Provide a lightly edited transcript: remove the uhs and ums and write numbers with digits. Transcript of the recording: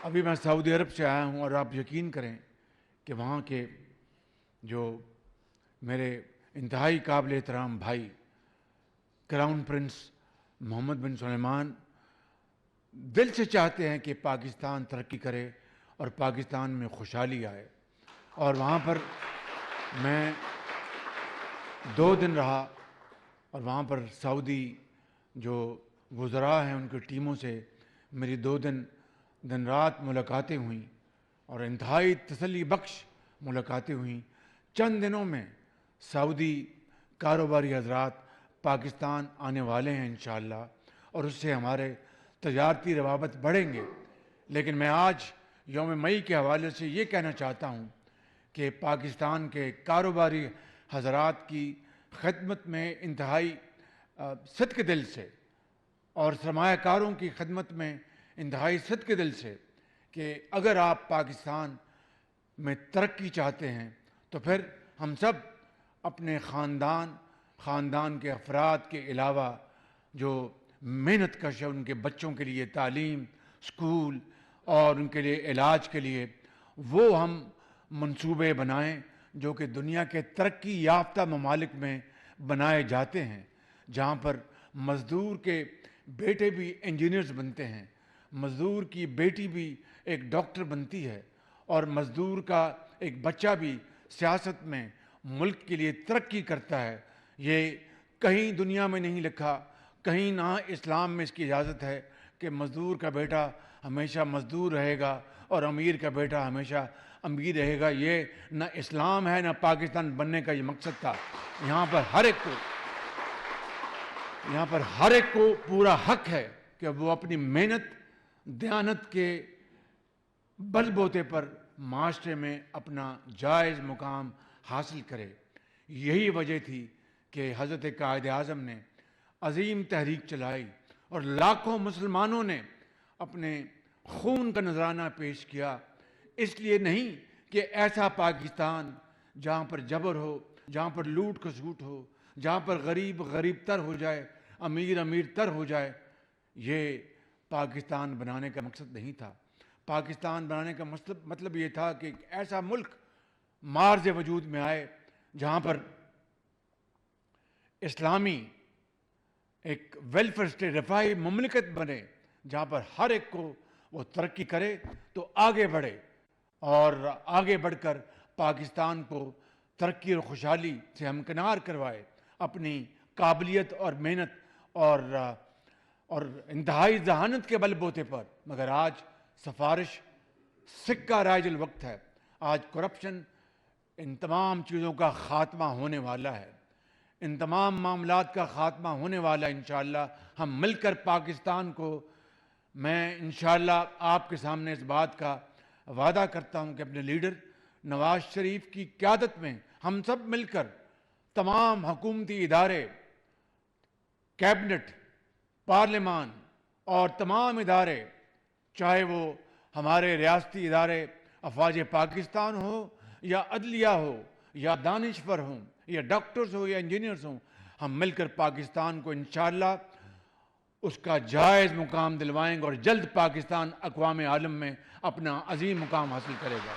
ابھی میں سعودی عرب سے آیا ہوں اور آپ یقین کریں کہ وہاں کے جو میرے انتہائی قابل احترام بھائی کراؤن پرنس محمد بن سلیمان دل سے چاہتے ہیں کہ پاکستان ترقی کرے اور پاکستان میں خوشحالی آئے، اور وہاں پر میں 2 دن رہا اور وہاں پر سعودی جو وزراء ہیں ان کی ٹیموں سے میری 2 دن رات ملاقاتیں ہوئیں اور انتہائی تسلی بخش ملاقاتیں ہوئیں۔ چند دنوں میں سعودی کاروباری حضرات پاکستان آنے والے ہیں انشاءاللہ، اور اس سے ہمارے تجارتی روابط بڑھیں گے۔ لیکن میں آج یوم مئی کے حوالے سے یہ کہنا چاہتا ہوں کہ پاکستان کے کاروباری حضرات کی خدمت میں انتہائی صدق دل سے اور سرمایہ کاروں کی خدمت میں انتہائی صدق دل سے کہ اگر آپ پاکستان میں ترقی چاہتے ہیں تو پھر ہم سب اپنے خاندان کے افراد کے علاوہ جو محنت کش ہے ان کے بچوں کے لیے تعلیم، اسکول اور ان کے لیے علاج کے لیے وہ ہم منصوبے بنائیں جو کہ دنیا کے ترقی یافتہ ممالک میں بنائے جاتے ہیں، جہاں پر مزدور کے بیٹے بھی انجینئرز بنتے ہیں، مزدور کی بیٹی بھی ایک ڈاکٹر بنتی ہے، اور مزدور کا ایک بچہ بھی سیاست میں ملک کے لیے ترقی کرتا ہے۔ یہ کہیں دنیا میں نہیں لکھا، کہیں نہ اسلام میں اس کی اجازت ہے کہ مزدور کا بیٹا ہمیشہ مزدور رہے گا اور امیر کا بیٹا ہمیشہ امیر رہے گا۔ یہ نہ اسلام ہے نہ پاکستان بننے کا یہ مقصد تھا۔ یہاں پر ہر ایک کو پورا حق ہے کہ وہ اپنی محنت دیانت کے بل بوتے پر معاشرے میں اپنا جائز مقام حاصل کرے۔ یہی وجہ تھی کہ حضرت قائد اعظم نے عظیم تحریک چلائی اور لاکھوں مسلمانوں نے اپنے خون کا نذرانہ پیش کیا، اس لیے نہیں کہ ایسا پاکستان جہاں پر جبر ہو، جہاں پر لوٹ کھسوٹ ہو، جہاں پر غریب غریب تر ہو جائے، امیر امیر تر ہو جائے۔ یہ پاکستان بنانے کا مقصد نہیں تھا۔ پاکستان بنانے کا مطلب یہ تھا کہ ایک ایسا ملک مارز وجود میں آئے جہاں پر اسلامی ایک ویلفیئر اسٹیٹ، رفاہی مملکت بنے، جہاں پر ہر ایک کو وہ ترقی کرے تو آگے بڑھے، اور آگے بڑھ کر پاکستان کو ترقی اور خوشحالی سے ہمکنار کروائے اپنی قابلیت اور محنت اور انتہائی ذہانت کے بل بوتے پر۔ مگر آج سفارش سکہ رائج الوقت ہے۔ آج کرپشن، ان تمام چیزوں کا خاتمہ ہونے والا ہے، ان تمام معاملات کا خاتمہ ہونے والا ہے انشاءاللہ۔ ہم مل کر پاکستان کو، میں انشاءاللہ آپ کے سامنے اس بات کا وعدہ کرتا ہوں کہ اپنے لیڈر نواز شریف کی قیادت میں ہم سب مل کر تمام حکومتی ادارے، کیبنٹ، پارلیمان اور تمام ادارے، چاہے وہ ہمارے ریاستی ادارے افواج پاکستان ہو یا عدلیہ ہو یا دانشور ہوں یا ڈاکٹرز ہو یا انجینئرز ہوں، ہم مل کر پاکستان کو انشاءاللہ اس کا جائز مقام دلوائیں گے، اور جلد پاکستان اقوام عالم میں اپنا عظیم مقام حاصل کرے گا۔